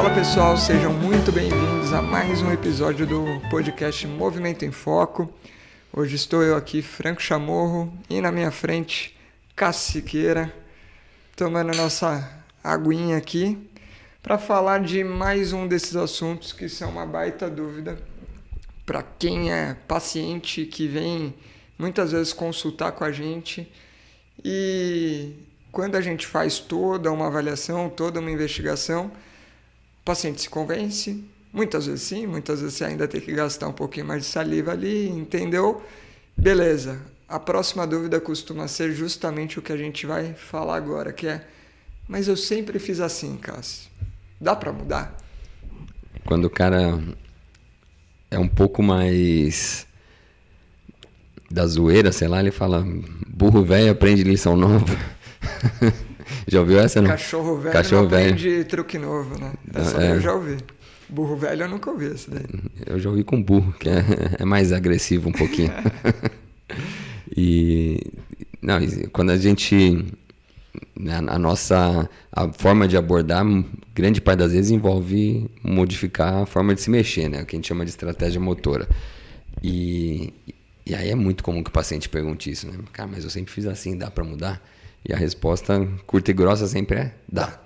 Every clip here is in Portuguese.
Fala pessoal, sejam muito bem-vindos a mais um episódio do podcast Movimento em Foco. Hoje estou eu aqui, Franco Chamorro, e na minha frente, Cássio Siqueira, tomando a nossa aguinha aqui para falar de mais um desses assuntos que são uma baita dúvida para quem é paciente, que vem muitas vezes consultar com a gente. E quando a gente faz toda uma avaliação, toda uma investigação, o paciente se convence, muitas vezes sim, muitas vezes você ainda tem que gastar um pouquinho mais de saliva ali, entendeu? Beleza, a próxima dúvida costuma ser justamente o que a gente vai falar agora, que é: mas eu sempre fiz assim, Cássio, dá para mudar? Quando o cara é um pouco mais da zoeira, sei lá, ele fala: burro velho aprende lição nova. Já ouviu essa, não? Cachorro velho não aprende truque novo, né? Essa eu já ouvi. Burro velho eu nunca ouvi essa daí. Eu já ouvi com burro, que é mais agressivo um pouquinho. Quando a gente... A forma de abordar, grande parte das vezes, envolve modificar a forma de se mexer, né? O que a gente chama de estratégia motora. E aí é muito comum que o paciente pergunte isso, né? Cara, mas eu sempre fiz assim, dá para mudar? E a resposta curta e grossa sempre é: dá.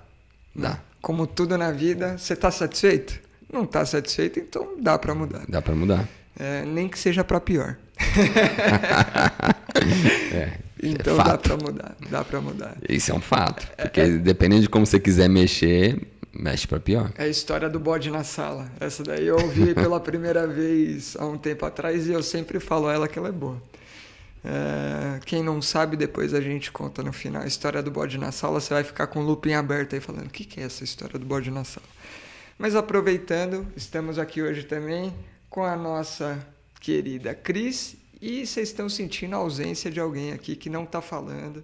Como tudo na vida, você está satisfeito? Não está satisfeito, então dá para mudar. Dá para mudar. Nem que seja para pior. Então dá para mudar. Isso é um fato, porque dependendo de como você quiser mexer, mexe para pior. É a história do bode na sala. Essa daí eu ouvi pela primeira vez há um tempo atrás e eu sempre falo a ela que ela é boa. Quem não sabe, depois a gente conta no final a história do bode na sala. Você vai ficar com o looping aberto aí falando: o que é essa história do bode na sala? Mas aproveitando, estamos aqui hoje também com a nossa querida Cris. E vocês estão sentindo a ausência de alguém aqui que não está falando.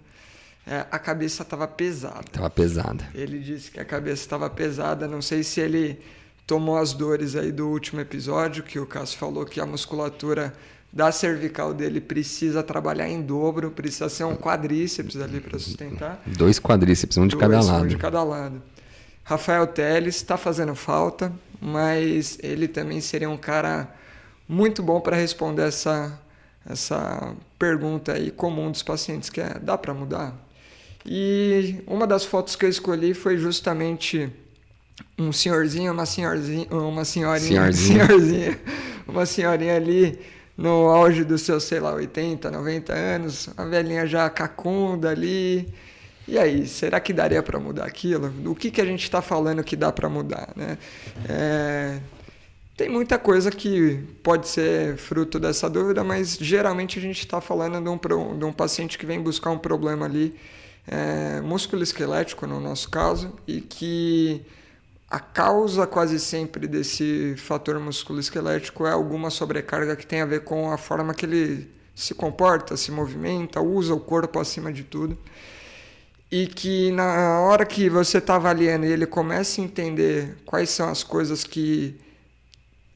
A cabeça estava pesada. Estava pesada. Ele disse que a cabeça estava pesada. Não sei se ele tomou as dores aí do último episódio, que o Cássio falou que a musculatura da cervical dele precisa trabalhar em dobro, precisa ser um quadríceps ali para sustentar. 2 quadríceps, um de cada lado. Um de cada lado. Rafael Teles está fazendo falta, mas ele também seria um cara muito bom para responder essa pergunta aí comum dos pacientes, que é: dá para mudar? E uma das fotos que eu escolhi foi justamente um senhorzinho, uma senhorinha ali no auge dos seus, 80, 90 anos, a velhinha já cacunda ali. E aí, será que daria para mudar aquilo? O que a gente está falando que dá para mudar, né? Tem muita coisa que pode ser fruto dessa dúvida, mas geralmente a gente está falando de um paciente que vem buscar um problema ali, músculo-esquelético no nosso caso, e que a causa quase sempre desse fator músculo-esquelético é alguma sobrecarga que tem a ver com a forma que ele se comporta, se movimenta, usa o corpo acima de tudo. E que na hora que você está avaliando e ele começa a entender quais são as coisas que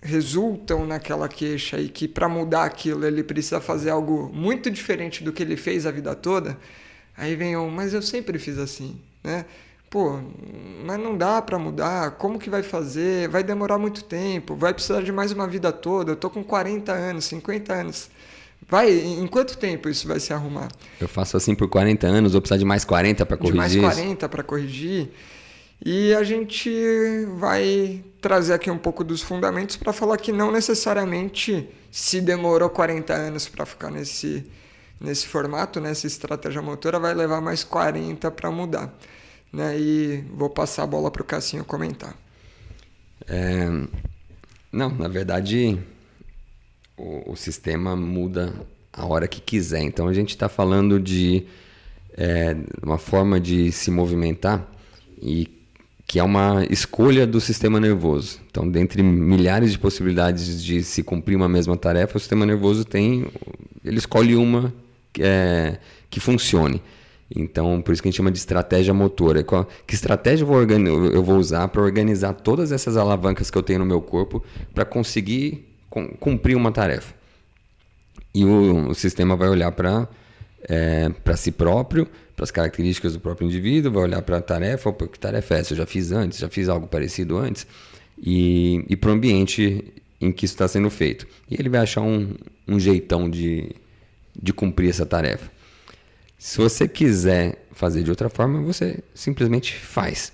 resultam naquela queixa e que para mudar aquilo ele precisa fazer algo muito diferente do que ele fez a vida toda, aí vem mas eu sempre fiz assim, né? Pô, mas não dá para mudar, como que vai fazer? Vai demorar muito tempo, vai precisar de mais uma vida toda, eu tô com 40 anos, 50 anos. Em quanto tempo isso vai se arrumar? Eu faço assim por 40 anos, vou precisar de mais 40 para corrigir. De mais 40 para corrigir. E a gente vai trazer aqui um pouco dos fundamentos para falar que não necessariamente se demorou 40 anos para ficar nesse formato, nessa estratégia motora, vai levar mais 40 para mudar. Né? E vou passar a bola para o Cassinho comentar. Não, na verdade, o sistema muda a hora que quiser. Então, a gente está falando de uma forma de se movimentar e que é uma escolha do sistema nervoso. Então, dentre milhares de possibilidades de se cumprir uma mesma tarefa, o sistema nervoso ele escolhe uma que funcione. Então, por isso que a gente chama de estratégia motora. Que estratégia eu vou usar para organizar todas essas alavancas que eu tenho no meu corpo para conseguir cumprir uma tarefa? E o sistema vai olhar para para si próprio, para as características do próprio indivíduo, vai olhar para a tarefa, opa, que tarefa é essa? Eu já fiz antes, já fiz algo parecido antes, e para o ambiente em que isso está sendo feito. E ele vai achar um jeitão de cumprir essa tarefa. Se você quiser fazer de outra forma, você simplesmente faz.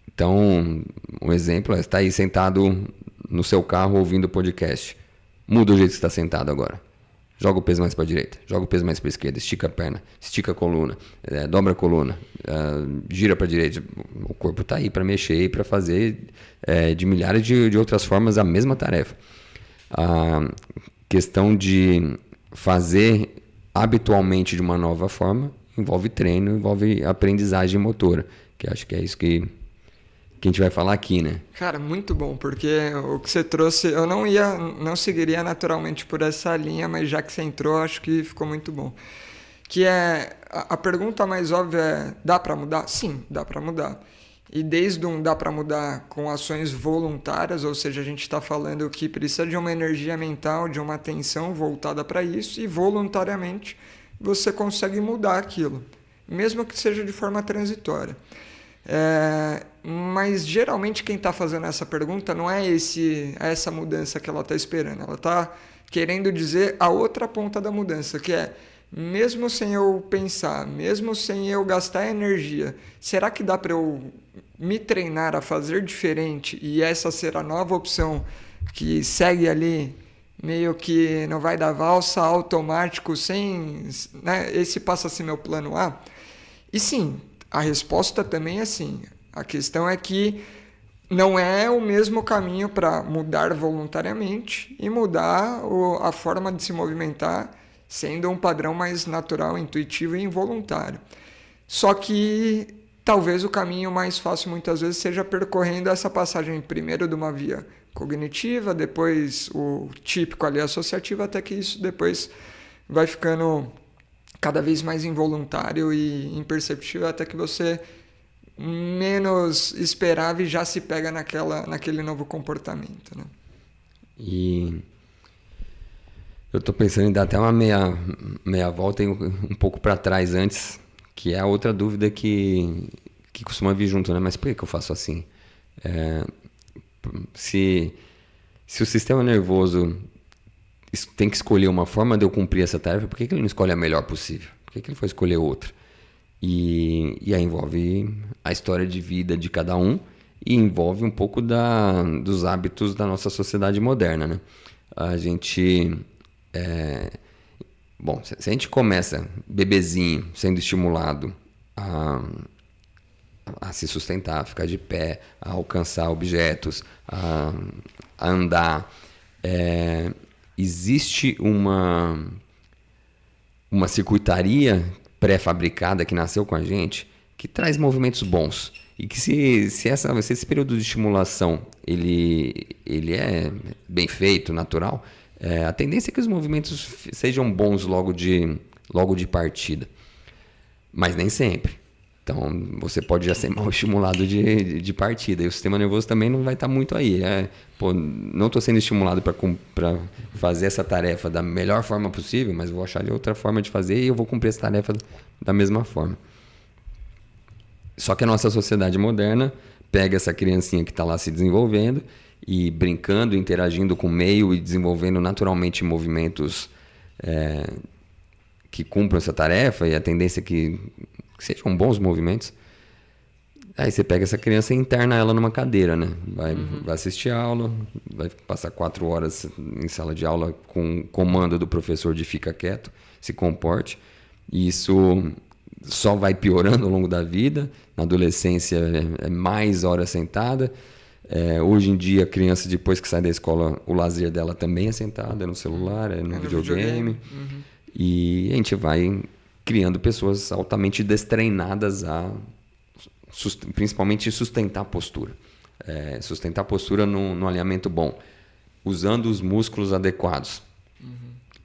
Então, um exemplo é estar aí sentado no seu carro ouvindo o podcast. Muda o jeito que você está sentado agora. Joga o peso mais para a direita, joga o peso mais para a esquerda, estica a perna, estica a coluna, dobra a coluna, gira para a direita. O corpo está aí para mexer e para fazer de milhares de outras formas a mesma tarefa. A questão de fazer habitualmente de uma nova forma envolve treino, envolve aprendizagem motora, que acho que é isso que a gente vai falar aqui, né? Cara, muito bom, porque o que você trouxe, eu não seguiria naturalmente por essa linha, mas já que você entrou, acho que ficou muito bom. Que é, a pergunta mais óbvia é, dá para mudar? Sim, dá para mudar. E desde dá para mudar com ações voluntárias, ou seja, a gente está falando que precisa de uma energia mental, de uma atenção voltada para isso, e voluntariamente você consegue mudar aquilo, mesmo que seja de forma transitória. Mas geralmente quem está fazendo essa pergunta não é essa mudança que ela está esperando. Ela está querendo dizer a outra ponta da mudança, que é, mesmo sem eu pensar, mesmo sem eu gastar energia, será que dá para eu me treinar a fazer diferente e essa ser a nova opção que segue ali, meio que não vai dar valsa, automático, sem, né, esse passa a ser meu plano A? E sim, a resposta também é sim. A questão é que não é o mesmo caminho para mudar voluntariamente e mudar a forma de se movimentar, sendo um padrão mais natural, intuitivo e involuntário. Só que talvez o caminho mais fácil muitas vezes seja percorrendo essa passagem primeiro de uma via cognitiva, depois o típico ali associativo, até que isso depois vai ficando cada vez mais involuntário e imperceptível, até que você menos esperava e já se pega naquele novo comportamento, né? E eu estou pensando em dar até uma meia volta e um pouco para trás antes, que é a outra dúvida que costuma vir junto, né? Mas por que eu faço assim? Se o sistema nervoso tem que escolher uma forma de eu cumprir essa tarefa, por que ele não escolhe a melhor possível? Por que ele foi escolher outra? E aí envolve a história de vida de cada um e envolve um pouco dos hábitos da nossa sociedade moderna, né? A gente... Bom, se a gente começa bebezinho, sendo estimulado a se sustentar, a ficar de pé, a alcançar objetos, a andar... existe uma circuitaria pré-fabricada que nasceu com a gente que traz movimentos bons e que se esse período de estimulação ele é bem feito, natural, a tendência é que os movimentos sejam bons logo de partida, mas nem sempre. Então, você pode já ser mal estimulado de partida. E o sistema nervoso também não vai estar muito aí. Não estou sendo estimulado para fazer essa tarefa da melhor forma possível, mas vou achar de outra forma de fazer e eu vou cumprir essa tarefa da mesma forma. Só que a nossa sociedade moderna pega essa criancinha que está lá se desenvolvendo e brincando, interagindo com o meio e desenvolvendo naturalmente movimentos que cumpram essa tarefa, e a tendência é que sejam bons movimentos. Aí você pega essa criança e interna ela numa cadeira, né? Vai assistir a aula, vai passar 4 horas em sala de aula com comando do professor de fica quieto, se comporte. E isso só vai piorando ao longo da vida. Na adolescência é mais horas sentada. Hoje em dia, a criança, depois que sai da escola, o lazer dela também é sentada, é no celular, é no videogame. E a gente vai criando pessoas altamente destreinadas principalmente sustentar a postura. Sustentar a postura no alinhamento bom, usando os músculos adequados.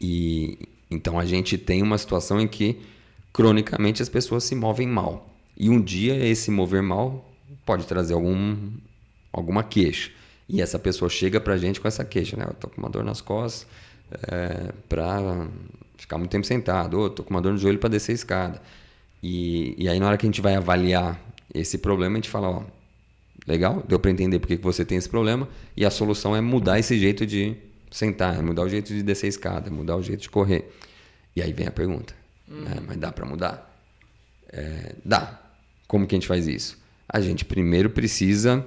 E então a gente tem uma situação em que cronicamente as pessoas se movem mal. E um dia esse mover mal pode trazer alguma queixa. E essa pessoa chega pra gente com essa queixa, né? Eu tô com uma dor nas costas, para ficar muito tempo sentado, ou tô com uma dor no joelho para descer a escada. E aí na hora que a gente vai avaliar esse problema, a gente fala, ó, legal, deu para entender por que você tem esse problema, e a solução é mudar esse jeito de sentar, é mudar o jeito de descer a escada, é mudar o jeito de correr. E aí vem a pergunta, né? Mas dá para mudar? Dá. Como que a gente faz isso? A gente primeiro precisa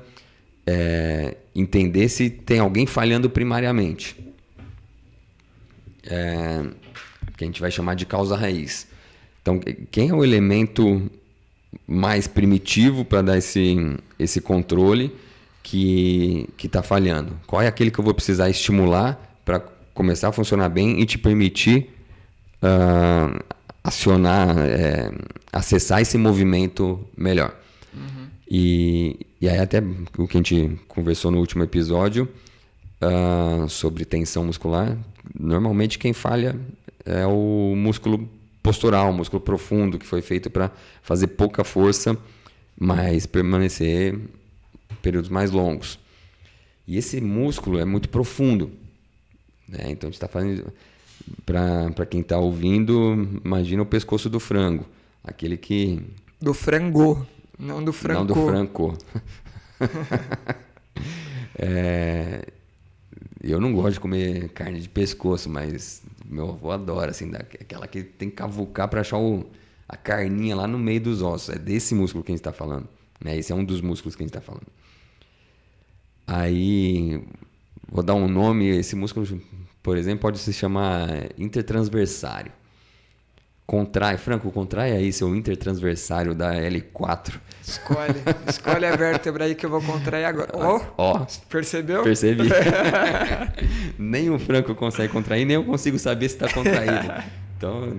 entender se tem alguém falhando primariamente. Que a gente vai chamar de causa raiz. Então, quem é o elemento mais primitivo para dar esse controle que está falhando? Qual é aquele que eu vou precisar estimular para começar a funcionar bem e te permitir acionar, acessar esse movimento melhor? E aí até o que a gente conversou no último episódio sobre tensão muscular, normalmente quem falha é o músculo postural, o músculo profundo, que foi feito para fazer pouca força, mas permanecer períodos mais longos. E esse músculo é muito profundo, né? Então a gente está fazendo, para quem está ouvindo, imagina o pescoço do frango, aquele que... Do frango, não do franco. Não do franco. Eu não gosto de comer carne de pescoço, mas meu avô adora, assim, aquela que tem que cavucar para achar a carninha lá no meio dos ossos. É desse músculo que a gente está falando, né? Esse é um dos músculos que a gente está falando. Aí, vou dar um nome, esse músculo, por exemplo, pode se chamar intertransversário. Contrai aí seu intertransversário da L4. Escolhe a vértebra aí que eu vou contrair agora. Ó, percebeu? Percebi. Nem o Franco consegue contrair, nem eu consigo saber se está contraído. Então,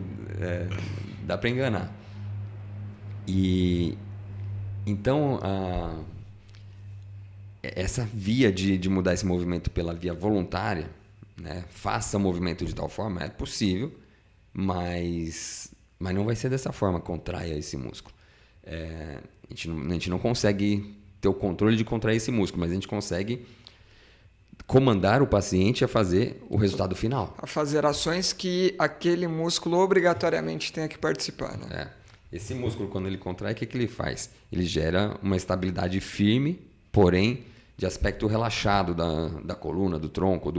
dá para enganar. E então, essa via de mudar esse movimento pela via voluntária, né? Faça o movimento de tal forma, é possível, mas não vai ser dessa forma, contraia esse músculo. A gente não consegue ter o controle de contrair esse músculo, mas a gente consegue comandar o paciente a fazer o resultado final. A fazer ações que aquele músculo obrigatoriamente tenha que participar, né? Esse músculo, quando ele contrai, o que ele faz? Ele gera uma estabilidade firme, porém de aspecto relaxado da coluna, do tronco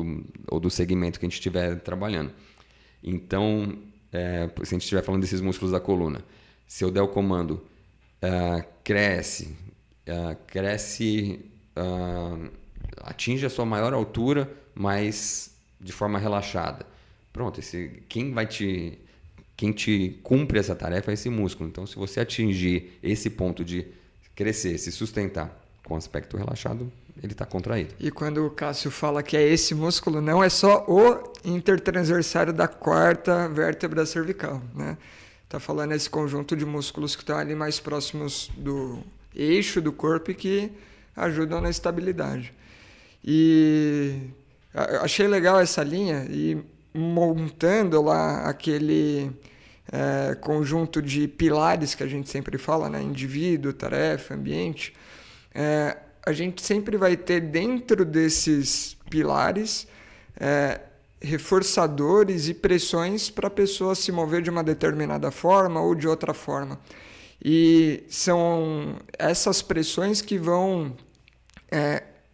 ou do segmento que a gente estiver trabalhando. Então, se a gente estiver falando desses músculos da coluna, se eu der o comando cresce, atinge a sua maior altura, mas de forma relaxada. Pronto, quem te cumpre essa tarefa é esse músculo. Então, se você atingir esse ponto de crescer, se sustentar com aspecto relaxado, ele está contraído. E quando o Cássio fala que é esse músculo, não é só o intertransversário da quarta vértebra cervical, né? Está falando esse conjunto de músculos que estão ali mais próximos do eixo do corpo e que ajudam na estabilidade. E achei legal essa linha, e montando lá aquele conjunto de pilares que a gente sempre fala, né? Indivíduo, tarefa, ambiente. A gente sempre vai ter dentro desses pilares reforçadores e pressões para a pessoa se mover de uma determinada forma ou de outra forma. E são essas pressões que vão,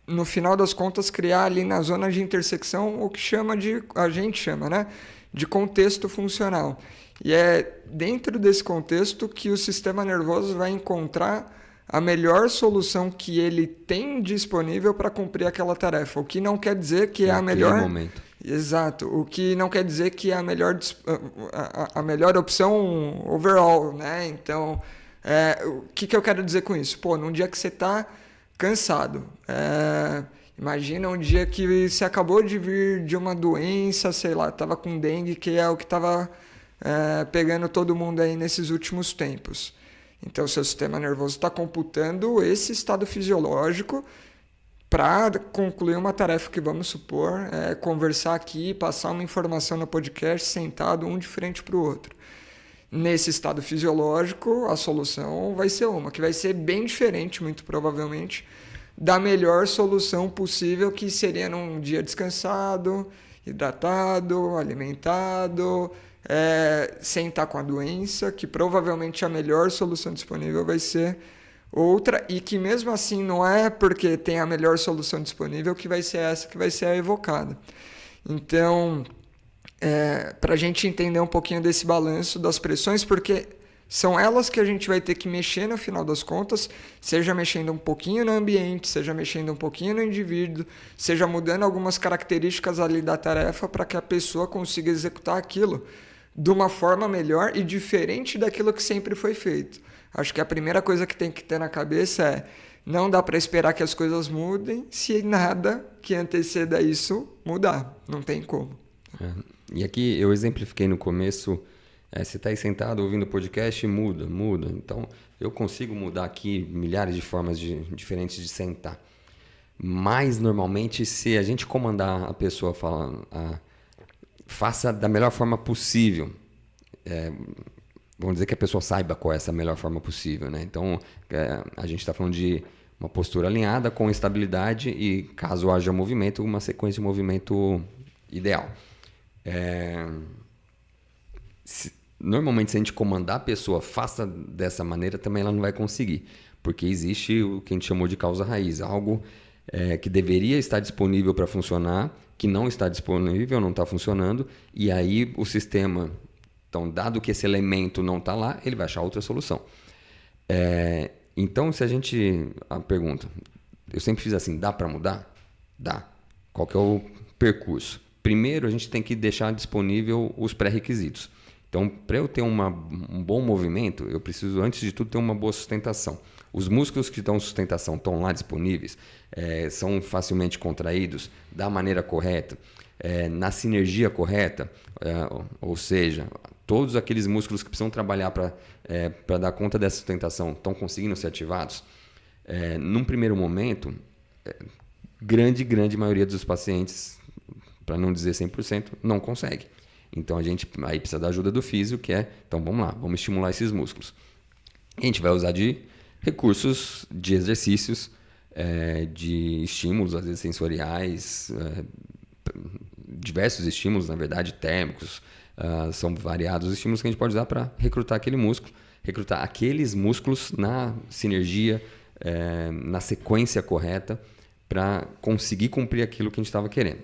no final das contas, criar ali na zona de intersecção o que a gente chama, né, de contexto funcional. E é dentro desse contexto que o sistema nervoso vai encontrar a melhor solução que ele tem disponível para cumprir aquela tarefa. O que não quer dizer que é a melhor... momento. Exato. O que não quer dizer que é a melhor opção overall, né? Então, o que eu quero dizer com isso? Num dia que você está cansado, imagina um dia que você acabou de vir de uma doença, sei lá, estava com dengue, que é o que estava pegando todo mundo aí nesses últimos tempos. Então, o seu sistema nervoso está computando esse estado fisiológico para concluir uma tarefa que, vamos supor, conversar aqui, passar uma informação no podcast, sentado um de frente para o outro. Nesse estado fisiológico, a solução vai ser uma, que vai ser bem diferente, muito provavelmente, da melhor solução possível, que seria num dia descansado hidratado, alimentado, sem estar com a doença, que provavelmente a melhor solução disponível vai ser outra, e que mesmo assim não é porque tem a melhor solução disponível que vai ser essa que vai ser a evocada. Então, para a gente entender um pouquinho desse balanço das pressões, porque são elas que a gente vai ter que mexer no final das contas, seja mexendo um pouquinho no ambiente, seja mexendo um pouquinho no indivíduo, seja mudando algumas características ali da tarefa para que a pessoa consiga executar aquilo de uma forma melhor e diferente daquilo que sempre foi feito. Acho que a primeira coisa que tem que ter na cabeça é: não dá para esperar que as coisas mudem se nada que anteceda isso mudar. Não tem como. E aqui eu exemplifiquei no começo, você está aí sentado ouvindo o podcast, muda. Então eu consigo mudar aqui milhares de formas diferentes de sentar. Mas normalmente, se a gente comandar a pessoa falando, faça da melhor forma possível. Vamos dizer que a pessoa saiba qual é essa melhor forma possível, né? Então, a gente está falando de uma postura alinhada com estabilidade e, caso haja movimento, uma sequência de movimento ideal. Normalmente, se a gente comandar a pessoa, faça dessa maneira, também ela não vai conseguir, porque existe o que a gente chamou de causa raiz, algo que deveria estar disponível para funcionar, que não está disponível, não está funcionando, e aí o sistema, então, dado que esse elemento não está lá, ele vai achar outra solução. Então, a pergunta, eu sempre fiz assim: dá para mudar? Dá. Qual que é o percurso? Primeiro, a gente tem que deixar disponível os pré-requisitos. Então, para eu ter um bom movimento, eu preciso, antes de tudo, ter uma boa sustentação. Os músculos que dão sustentação estão lá disponíveis, são facilmente contraídos da maneira correta, na sinergia correta, ou seja, todos aqueles músculos que precisam trabalhar para dar conta dessa sustentação estão conseguindo ser ativados. Num primeiro momento, grande maioria dos pacientes, para não dizer 100%, não consegue. Então a gente aí precisa da ajuda do físio, então vamos lá, vamos estimular esses músculos. A gente vai usar de recursos, de exercícios, de estímulos, às vezes sensoriais, diversos estímulos, na verdade, térmicos, são variados os estímulos que a gente pode usar para recrutar aquele músculo, recrutar aqueles músculos na sinergia, na sequência correta, para conseguir cumprir aquilo que a gente estava querendo.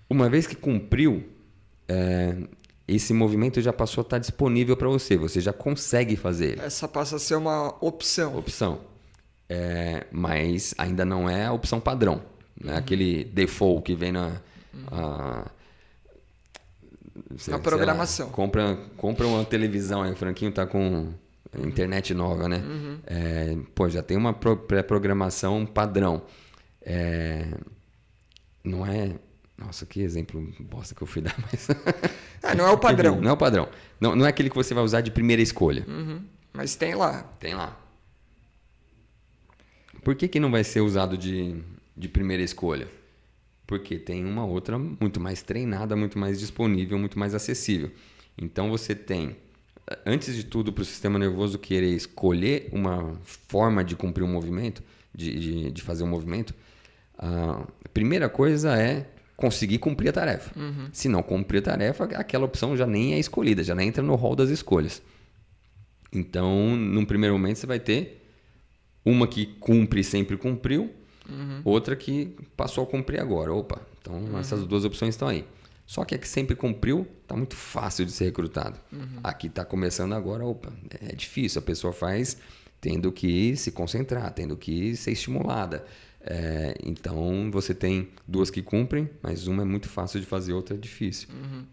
Uma vez que cumpriu, esse movimento já passou a estar disponível para você. Você já consegue fazer ele. Essa passa a ser uma opção. Mas ainda não é a opção padrão. Né? Aquele default que vem na programação. Lá, compra uma televisão, aí o Franquinho está com internet nova, né? Já tem uma pré-programação padrão. Não é... Nossa, que exemplo bosta que eu fui dar, mas... não é o padrão. Não é o padrão. Não é aquele que você vai usar de primeira escolha. Mas tem lá. Tem lá. Por que não vai ser usado de primeira escolha? Porque tem uma outra muito mais treinada, muito mais disponível, muito mais acessível. Então você tem, antes de tudo, para o sistema nervoso querer escolher uma forma de cumprir um movimento, de fazer um movimento, a primeira coisa é conseguir cumprir a tarefa. Se não cumprir a tarefa, aquela opção já nem é escolhida, já nem entra no rol das escolhas. Então, num primeiro momento, você vai ter uma que cumpre e sempre cumpriu, outra que passou a cumprir agora. Então essas duas opções estão aí. Só que a que sempre cumpriu está muito fácil de ser recrutado. A que está começando agora, é difícil. A pessoa faz tendo que se concentrar, tendo que ser estimulada. Então você tem duas que cumprem, mas uma é muito fácil de fazer, outra é difícil.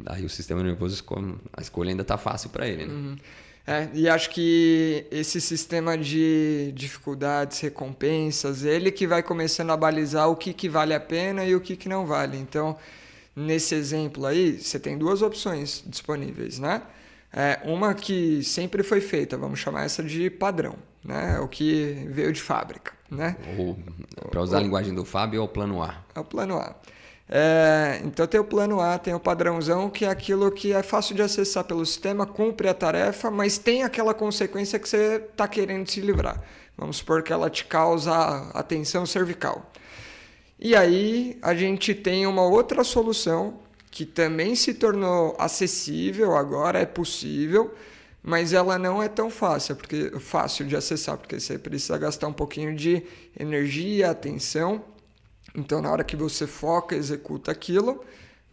Aí o sistema nervoso, a escolha ainda está fácil para ele, né? E acho que esse sistema de dificuldades, recompensas, ele que vai começando a balizar o que vale a pena e o que não vale. Então, nesse exemplo aí, você tem duas opções disponíveis, né? Uma que sempre foi feita, vamos chamar essa de padrão, né? O que veio de fábrica, né? Ou, para usar a linguagem do Fábio, é o plano A. É o plano A. Então tem o plano A, tem o padrãozão, que é aquilo que é fácil de acessar pelo sistema, cumpre a tarefa, mas tem aquela consequência que você está querendo se livrar. Vamos supor que ela te causa a tensão cervical. E aí a gente tem uma outra solução que também se tornou acessível agora, é possível, mas ela não é tão fácil de acessar, porque você precisa gastar um pouquinho de energia, atenção. Então, na hora que você foca, executa aquilo,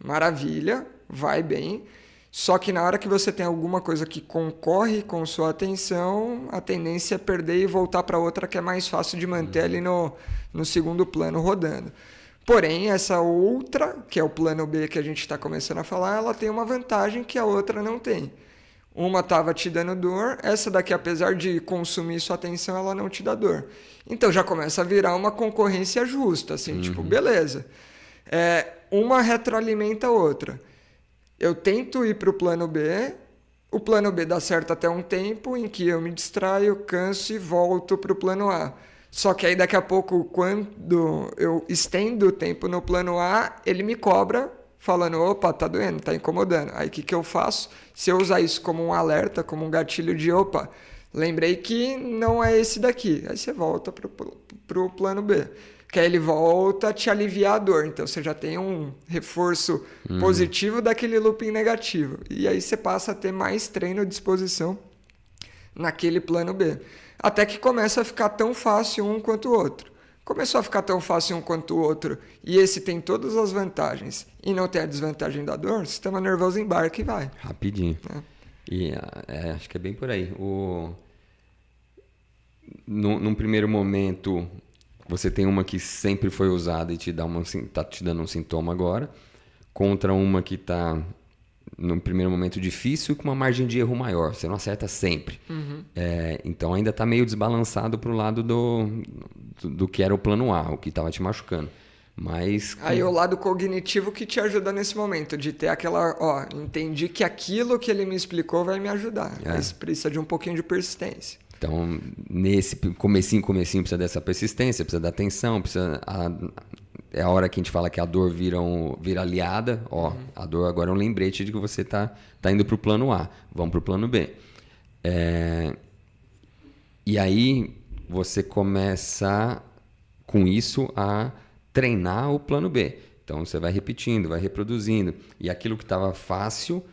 maravilha, vai bem. Só que na hora que você tem alguma coisa que concorre com sua atenção, a tendência é perder e voltar para outra que é mais fácil de manter ali no segundo plano rodando. Porém, essa outra, que é o plano B que a gente está começando a falar, ela tem uma vantagem que a outra não tem. Uma estava te dando dor, essa daqui, apesar de consumir sua atenção, ela não te dá dor. Então já começa a virar uma concorrência justa, assim, tipo, beleza. Uma retroalimenta a outra. Eu tento ir para o plano B dá certo até um tempo em que eu me distraio, canso e volto para o plano A. Só que aí daqui a pouco, quando eu estendo o tempo no plano A, ele me cobra falando, opa, tá doendo, tá incomodando. Aí o que eu faço? Se eu usar isso como um alerta, como um gatilho de, opa, lembrei que não é esse daqui. Aí você volta pro plano B. Que aí ele volta a te aliviar a dor. Então você já tem um reforço positivo daquele looping negativo. E aí você passa a ter mais treino à disposição naquele plano B. Até que começa a ficar tão fácil um quanto o outro. Começou a ficar tão fácil um quanto o outro, e esse tem todas as vantagens, e não tem a desvantagem da dor, o sistema nervoso embarca e vai. Rapidinho. E acho que é bem por aí. Num primeiro momento, você tem uma que sempre foi usada e tá te dando um sintoma agora, contra uma que está num primeiro momento difícil e com uma margem de erro maior. Você não acerta sempre. Então ainda está meio desbalançado para o lado do que era o plano A, o que estava te machucando. Mas aí o lado cognitivo que te ajuda nesse momento, de ter aquela, entendi que aquilo que ele me explicou vai me ajudar, mas precisa de um pouquinho de persistência. Então, nesse comecinho precisa dessa persistência, precisa da atenção, é a hora que a gente fala que a dor vira aliada. A dor agora é um lembrete de que você tá indo para o plano A, vamos para o plano B. E aí você começa com isso a treinar o plano B. Então você vai repetindo, vai reproduzindo. E aquilo que estava fácil,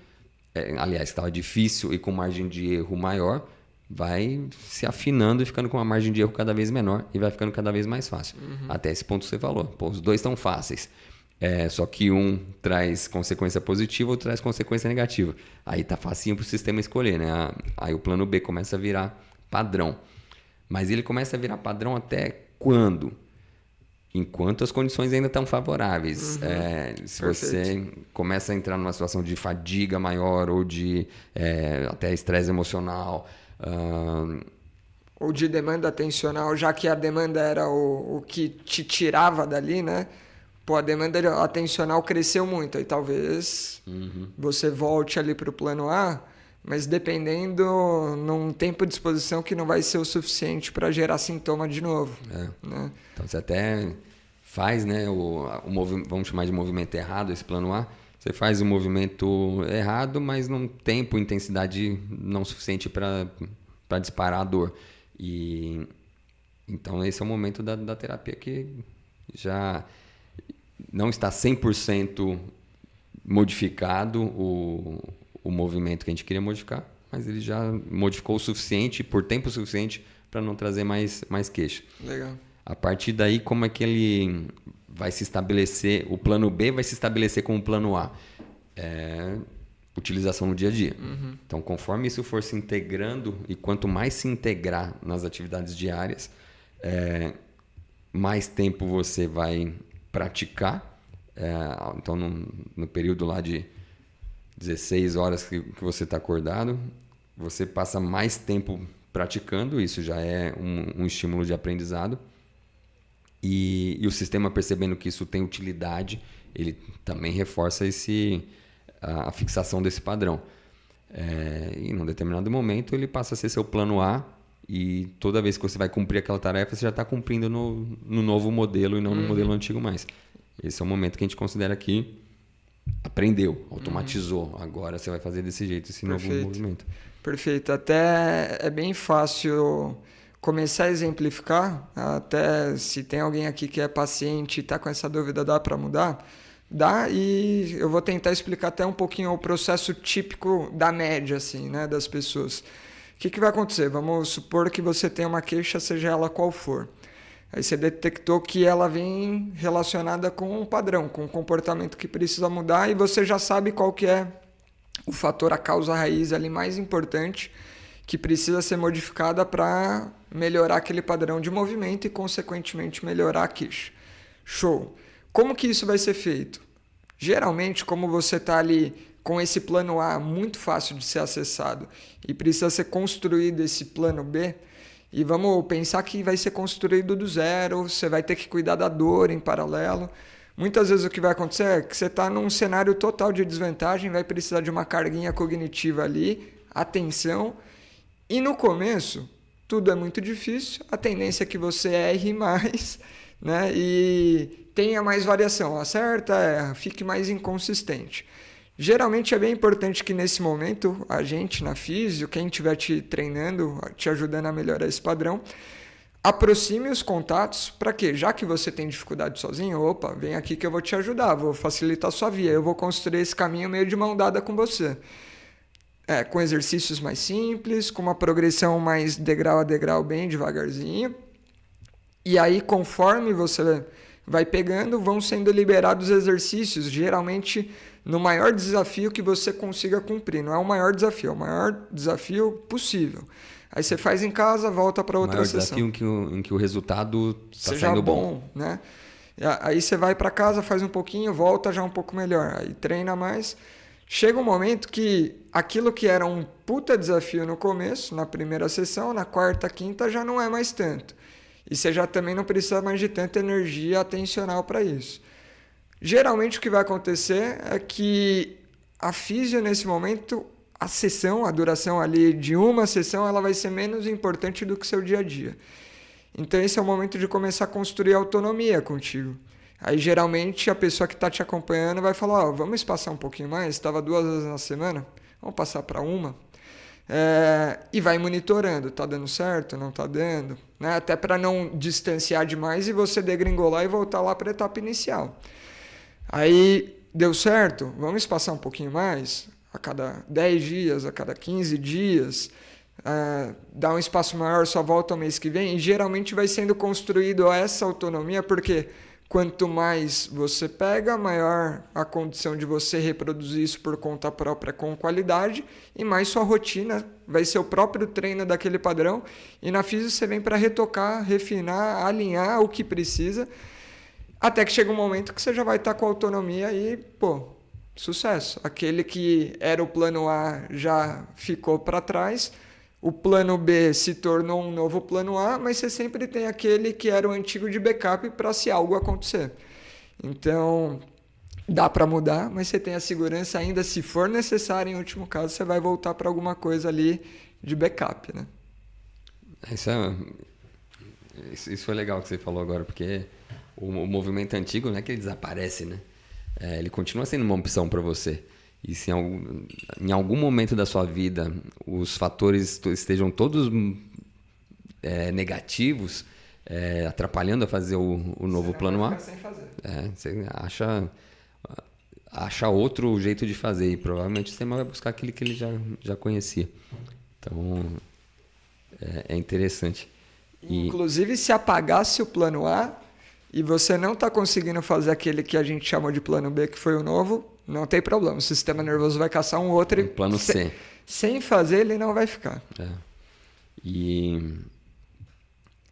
aliás, que estava difícil e com margem de erro maior, vai se afinando e ficando com uma margem de erro cada vez menor e vai ficando cada vez mais fácil. Até esse ponto que você falou. Pô, os dois estão fáceis. Só que um traz consequência positiva, outro traz consequência negativa. Aí tá facinho para o sistema escolher, né? Aí o plano B começa a virar padrão. Mas ele começa a virar padrão até quando? Enquanto as condições ainda estão favoráveis. Se você começa a entrar numa situação de fadiga maior ou de até estresse emocional, ou de demanda atencional, já que a demanda era o que te tirava dali, né? Pô, a demanda atencional cresceu muito, aí talvez você volte ali para o plano A, mas dependendo num tempo de exposição que não vai ser o suficiente para gerar sintoma de novo. Né? Então você até faz, né, vamos chamar de movimento errado, esse plano A. Você faz o movimento errado, mas num tempo, intensidade não suficiente para disparar a dor. E então esse é o momento da terapia que já não está 100% modificado o movimento que a gente queria modificar, mas ele já modificou o suficiente, por tempo suficiente, para não trazer mais queixa. Legal. A partir daí, como é que ele vai se estabelecer? O plano B vai se estabelecer como o plano A. Utilização no dia a dia. Então, conforme isso for se integrando, e quanto mais se integrar nas atividades diárias, mais tempo você vai praticar. Então, no período lá de 16 horas que você está acordado, você passa mais tempo praticando, isso já é um estímulo de aprendizado. E o sistema, percebendo que isso tem utilidade, ele também reforça a fixação desse padrão. E num determinado momento ele passa a ser seu plano A, e toda vez que você vai cumprir aquela tarefa, você já está cumprindo no novo modelo e não no modelo antigo mais. Esse é o momento que a gente considera que aprendeu, automatizou. Agora você vai fazer desse jeito, esse novo movimento. Perfeito. Até é bem fácil começar a exemplificar, até se tem alguém aqui que é paciente e está com essa dúvida, dá para mudar? Dá, e eu vou tentar explicar até um pouquinho o processo típico da média, assim, né, das pessoas. O que vai acontecer? Vamos supor que você tem uma queixa, seja ela qual for. Aí você detectou que ela vem relacionada com um padrão, com um comportamento que precisa mudar, e você já sabe qual que é o fator, a causa raiz ali mais importante que precisa ser modificada para melhorar aquele padrão de movimento e, consequentemente, melhorar a queixa. Show! Como que isso vai ser feito? Geralmente, como você está ali com esse plano A muito fácil de ser acessado e precisa ser construído esse plano B, e vamos pensar que vai ser construído do zero, você vai ter que cuidar da dor em paralelo. Muitas vezes o que vai acontecer é que você está num cenário total de desvantagem, vai precisar de uma carguinha cognitiva ali, atenção, e no começo tudo é muito difícil, a tendência é que você erre mais, né? E tenha mais variação, acerta, erra, fique mais inconsistente. Geralmente é bem importante que nesse momento a gente na físio, quem estiver te treinando, te ajudando a melhorar esse padrão, aproxime os contatos para quê? Já que você tem dificuldade sozinho, opa, vem aqui que eu vou te ajudar, vou facilitar a sua via, eu vou construir esse caminho meio de mão dada com você. Com exercícios mais simples, com uma progressão mais degrau a degrau, bem devagarzinho. E aí, conforme você vai pegando, vão sendo liberados exercícios, geralmente no maior desafio que você consiga cumprir. Não é o maior desafio, é o maior desafio possível. Aí você faz em casa, volta para outra sessão. O maior desafio em que o resultado está seja saindo bom, né? Aí você vai para casa, faz um pouquinho, volta já um pouco melhor. Aí treina mais. Chega um momento que aquilo que era um puta desafio no começo, na primeira sessão, na quarta, quinta, já não é mais tanto. E você já também não precisa mais de tanta energia atencional para isso. Geralmente o que vai acontecer é que a físio, nesse momento, a sessão, a duração ali de uma sessão, ela vai ser menos importante do que seu dia a dia. Então esse é o momento de começar a construir autonomia contigo. Aí geralmente a pessoa que está te acompanhando vai falar, vamos espaçar um pouquinho mais, estava 2 vezes na semana, vamos passar para uma. E vai monitorando, tá dando certo, não tá dando, né? Até para não distanciar demais e você degringolar e voltar lá para a etapa inicial. Aí deu certo, vamos espaçar um pouquinho mais, a cada 10 dias, a cada 15 dias, dá um espaço maior, só volta o mês que vem, e geralmente vai sendo construído essa autonomia, porque quanto mais você pega, maior a condição de você reproduzir isso por conta própria com qualidade, e mais sua rotina vai ser o próprio treino daquele padrão, e na física você vem para retocar, refinar, alinhar o que precisa, até que chega um momento que você já vai estar com autonomia e, sucesso. Aquele que era o plano A já ficou para trás, o plano B se tornou um novo plano A, mas você sempre tem aquele que era o antigo de backup para se algo acontecer. Então, dá para mudar, mas você tem a segurança ainda, se for necessário, em último caso, você vai voltar para alguma coisa ali de backup, né? Isso foi legal que você falou agora, porque o movimento antigo não é que ele desaparece, né? Ele continua sendo uma opção para você. E se em algum momento da sua vida os fatores estejam todos negativos, atrapalhando a fazer o novo plano A, você acha outro jeito de fazer. E provavelmente você vai buscar aquele que ele já conhecia. Então, é interessante. Inclusive, se apagasse o plano A e você não está conseguindo fazer aquele que a gente chamou de plano B, que foi o novo, não tem problema. O sistema nervoso vai caçar um outro e plano C. Sem fazer, ele não vai ficar. E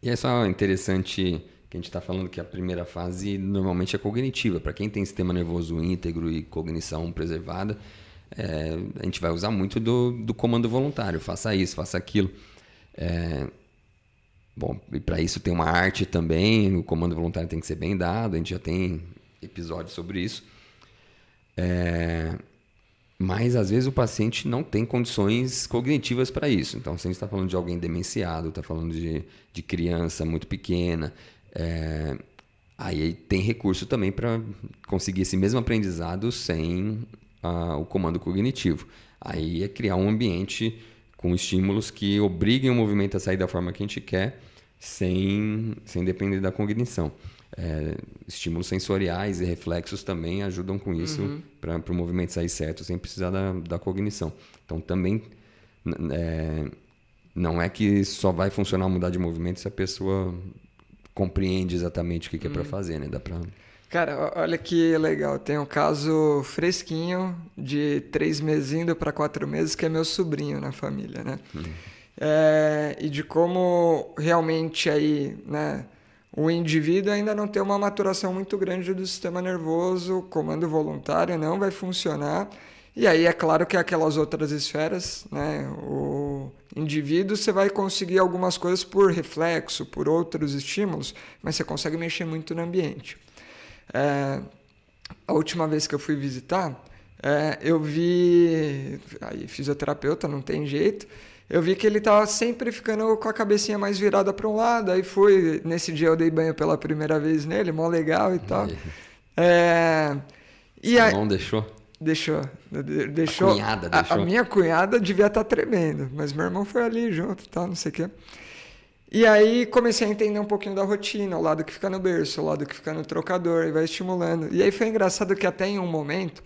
é só interessante que a gente está falando que a primeira fase normalmente é cognitiva. Para quem tem sistema nervoso íntegro e cognição preservada, a gente vai usar muito do comando voluntário. Faça isso, faça aquilo. Bom, e para isso tem uma arte também, o comando voluntário tem que ser bem dado, a gente já tem episódios sobre isso. Mas às vezes o paciente não tem condições cognitivas para isso. Então, se a gente está falando de alguém demenciado, está falando de criança muito pequena, aí tem recurso também para conseguir esse mesmo aprendizado sem o comando cognitivo. Aí é criar um ambiente com estímulos que obriguem o movimento a sair da forma que a gente quer, sem depender da cognição. Estímulos sensoriais e reflexos também ajudam com isso, para o movimento sair certo, sem precisar da cognição. Então, também não é que só vai funcionar mudar de movimento se a pessoa compreende exatamente o que é para fazer, né? Dá para... Cara, olha que legal. Tem um caso fresquinho de 3 meses indo para 4 meses, que é meu sobrinho na família, né? E de como realmente aí, né, o indivíduo ainda não tem uma maturação muito grande do sistema nervoso, o comando voluntário não vai funcionar. E aí é claro que aquelas outras esferas, né, o indivíduo, você vai conseguir algumas coisas por reflexo, por outros estímulos, mas você consegue mexer muito no ambiente. A última vez que eu fui visitar, eu vi, aí fisioterapeuta, não tem jeito, eu vi que ele estava sempre ficando com a cabecinha mais virada para um lado, aí nesse dia eu dei banho pela primeira vez nele, mó legal e tal. Seu irmão deixou? Deixou. A cunhada deixou? A minha cunhada devia estar tremendo, mas meu irmão foi ali junto e tal, não sei o quê. E aí comecei a entender um pouquinho da rotina, o lado que fica no berço, o lado que fica no trocador, e vai estimulando. E aí foi engraçado que até em um momento,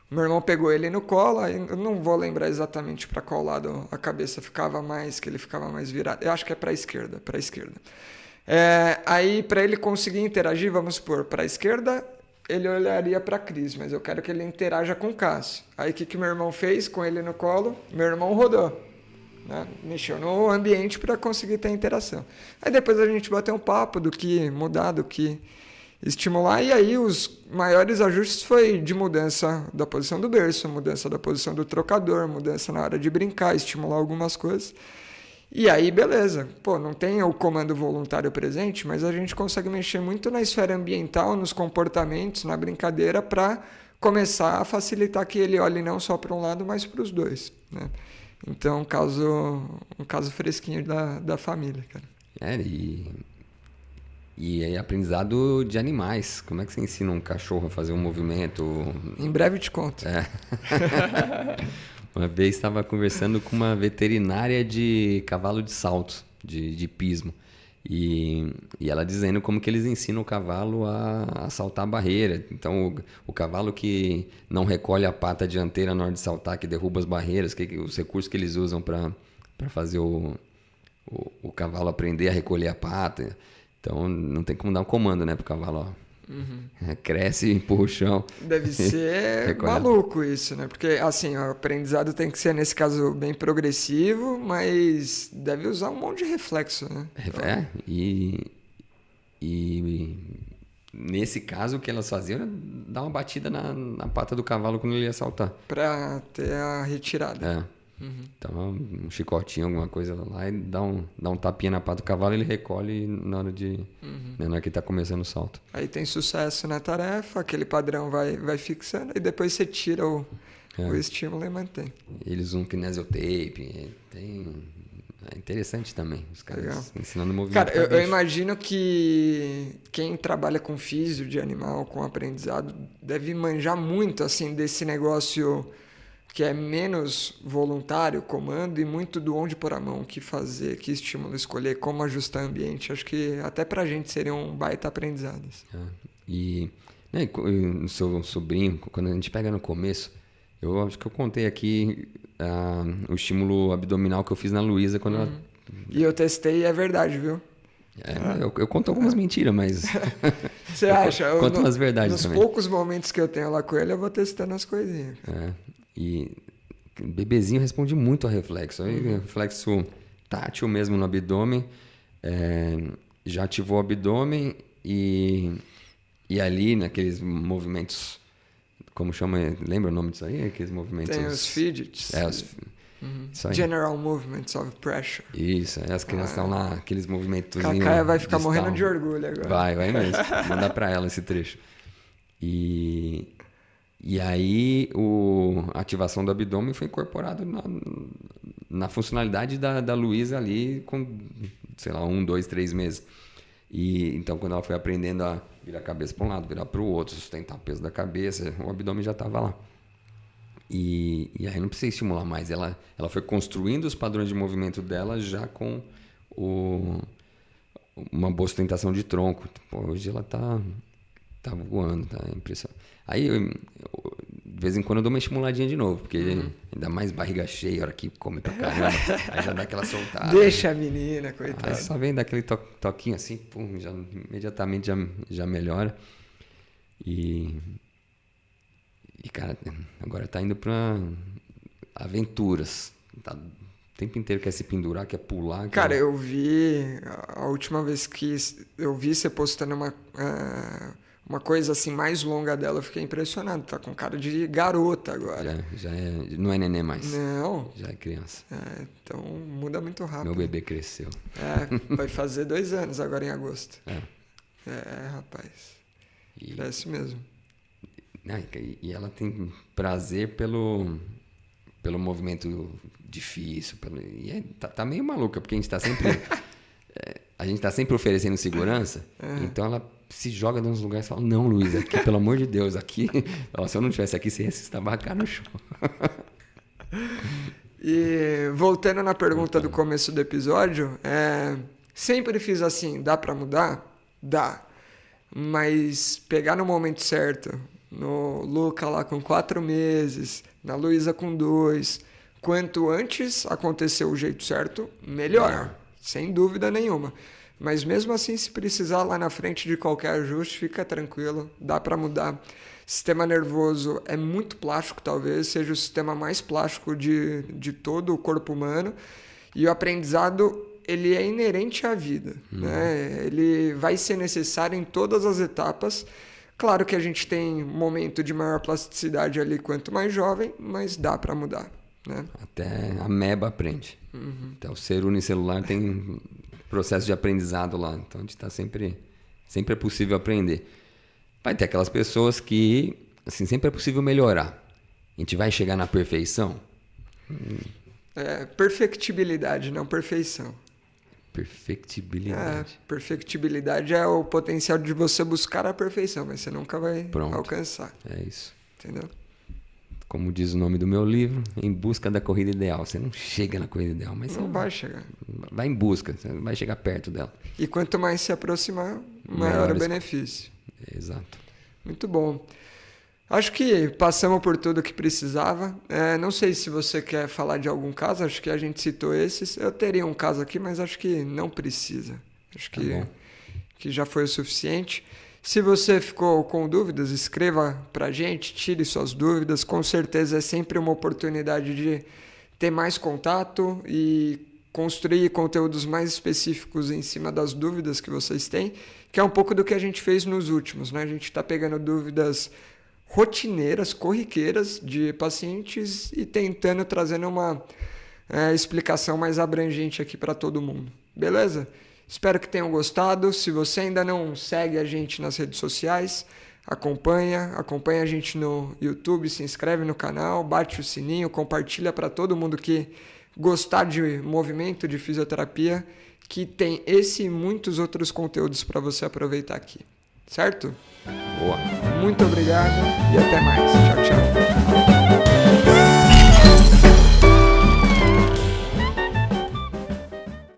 meu irmão pegou ele no colo, aí eu não vou lembrar exatamente para qual lado a cabeça ficava mais, que ele ficava mais virado. Eu acho que é para a esquerda, aí para ele conseguir interagir, vamos supor, para a esquerda, ele olharia para a Cris, mas eu quero que ele interaja com o Cássio. Aí o que meu irmão fez com ele no colo? Meu irmão rodou. Né? Mexeu no ambiente para conseguir ter interação. Aí depois a gente bateu um papo do que mudar, do que estimular, e aí os maiores ajustes foi de mudança da posição do berço, mudança da posição do trocador, mudança na hora de brincar, estimular algumas coisas. E aí, beleza. Pô, não tem o comando voluntário presente, mas a gente consegue mexer muito na esfera ambiental, nos comportamentos, na brincadeira, para começar a facilitar que ele olhe não só para um lado, mas para os dois, né? Então, um caso fresquinho da família, cara. E aí, aprendizado de animais. Como é que você ensina um cachorro a fazer um movimento? Em breve eu te conto. Uma vez estava conversando com uma veterinária de cavalo de salto, de pismo. E ela dizendo como que eles ensinam o cavalo a saltar a barreira. Então, o cavalo que não recolhe a pata dianteira na hora de saltar, que derruba as barreiras, os recursos que eles usam para fazer o cavalo aprender a recolher a pata. Então, não tem como dar um comando, né, pro cavalo, ó. Cresce, empurra o chão. Deve ser maluco isso, né? Porque, assim, o aprendizado tem que ser, nesse caso, bem progressivo, mas deve usar um monte de reflexo, né? E nesse caso, o que elas faziam era dar uma batida na pata do cavalo quando ele ia saltar. Pra ter a retirada. Então, um chicotinho, alguma coisa lá, e dá um tapinha na pata do cavalo, ele recolhe na hora né, na hora que está começando o salto. Aí tem sucesso na tarefa, aquele padrão vai fixando, e depois você tira o estímulo e mantém. Eles usam kinesiotape, é interessante também, os caras ensinando movimento. Cara, eu imagino que quem trabalha com físio de animal, com aprendizado, deve manjar muito, assim, desse negócio que é menos voluntário, comando, e muito do onde pôr a mão, o que fazer, que estímulo escolher, como ajustar o ambiente. Acho que até pra gente seria um baita aprendizado. E né, o seu sobrinho, quando a gente pega no começo, eu acho que eu contei aqui o estímulo abdominal que eu fiz na Luísa quando ela... E eu testei e é verdade, viu? Eu conto algumas mentiras, mas... Você acha? Conto umas verdades nos também. Nos poucos momentos que eu tenho lá com ele, eu vou testando as coisinhas. E bebezinho responde muito a reflexo. Reflexo tátil mesmo no abdômen. Já ativou o abdômen e ali naqueles movimentos, como chama? Lembra o nome disso aí? Aqueles movimentos... Tem os fidgets. General Movements of Pressure. Isso, as crianças estão lá, aqueles movimentos... Cacaia vai ficar morrendo de orgulho agora. Vai mesmo. Mandar pra ela esse trecho. E aí a ativação do abdômen foi incorporado na funcionalidade da Luísa ali com, sei lá, 1, 2, 3 meses. E então, quando ela foi aprendendo a virar a cabeça para um lado, virar para o outro, sustentar o peso da cabeça, o abdômen já estava lá. E aí não precisa estimular mais. Ela foi construindo os padrões de movimento dela já com uma boa sustentação de tronco. Pô, hoje ela tá voando, tá impressionante. Aí de vez em quando eu dou uma estimuladinha de novo, porque ainda mais barriga cheia, a hora que come pra caramba, aí já dá aquela soltada. Deixa a menina, coitada. Aí só vem daquele toquinho assim, pum, já, imediatamente já melhora. E cara, agora tá indo pra aventuras. Tá, o tempo inteiro quer se pendurar, quer pular. Cara, eu vi a última vez que eu vi você postando uma coisa assim mais longa dela, eu fiquei impressionado. Tá com cara de garota agora. Não é neném mais. Não. Já é criança. Então muda muito rápido. Meu bebê cresceu. Vai fazer 2 anos agora em agosto. Rapaz. Cresce mesmo. E ela tem prazer pelo movimento difícil. E tá meio maluca, porque a gente tá sempre oferecendo segurança. Então ela se joga nos lugares e fala: não, Luiz, aqui, pelo amor de Deus, aqui. Se eu não estivesse aqui, você ia se estabacar no chão. E voltando na pergunta do começo do episódio, sempre fiz assim: dá pra mudar? Dá. Mas pegar no momento certo, no Luca lá com 4 meses, na Luísa com 2, quanto antes acontecer o jeito certo, melhor, sem dúvida nenhuma. Mas mesmo assim, se precisar lá na frente de qualquer ajuste, fica tranquilo, dá para mudar. Sistema nervoso é muito plástico, talvez seja o sistema mais plástico de todo o corpo humano, e o aprendizado ele é inerente à vida, né? Ele vai ser necessário em todas as etapas. Claro que a gente tem um momento de maior plasticidade ali quanto mais jovem, mas dá para mudar, né? Até a ameba aprende. Até o ser unicelular tem processo de aprendizado lá. Então a gente está sempre é possível aprender. Vai ter aquelas pessoas que assim, sempre é possível melhorar. A gente vai chegar na perfeição? Perfectibilidade, não perfeição. Perfectibilidade. Perfectibilidade é o potencial de você buscar a perfeição, mas você nunca vai alcançar. É isso. Entendeu? Como diz o nome do meu livro, Em Busca da Corrida Ideal. Você não chega na corrida ideal, mas não vai chegar. Vai em busca, você vai chegar perto dela. E quanto mais se aproximar, maior o benefício. Exato. Muito bom. Acho que passamos por tudo que precisava. Não sei se você quer falar de algum caso, acho que a gente citou esses. Eu teria um caso aqui, mas acho que não precisa. Acho que já foi o suficiente. Se você ficou com dúvidas, escreva pra gente, tire suas dúvidas. Com certeza é sempre uma oportunidade de ter mais contato e construir conteúdos mais específicos em cima das dúvidas que vocês têm, que é um pouco do que a gente fez nos últimos, né? A gente está pegando dúvidas rotineiras, corriqueiras de pacientes e tentando trazendo uma explicação mais abrangente aqui para todo mundo. Beleza? Espero que tenham gostado. Se você ainda não segue a gente nas redes sociais, acompanha a gente no YouTube, se inscreve no canal, bate o sininho, compartilha para todo mundo que gostar de movimento, de fisioterapia, que tem esse e muitos outros conteúdos para você aproveitar aqui. Certo? Boa. Muito obrigado e até mais. Tchau, tchau.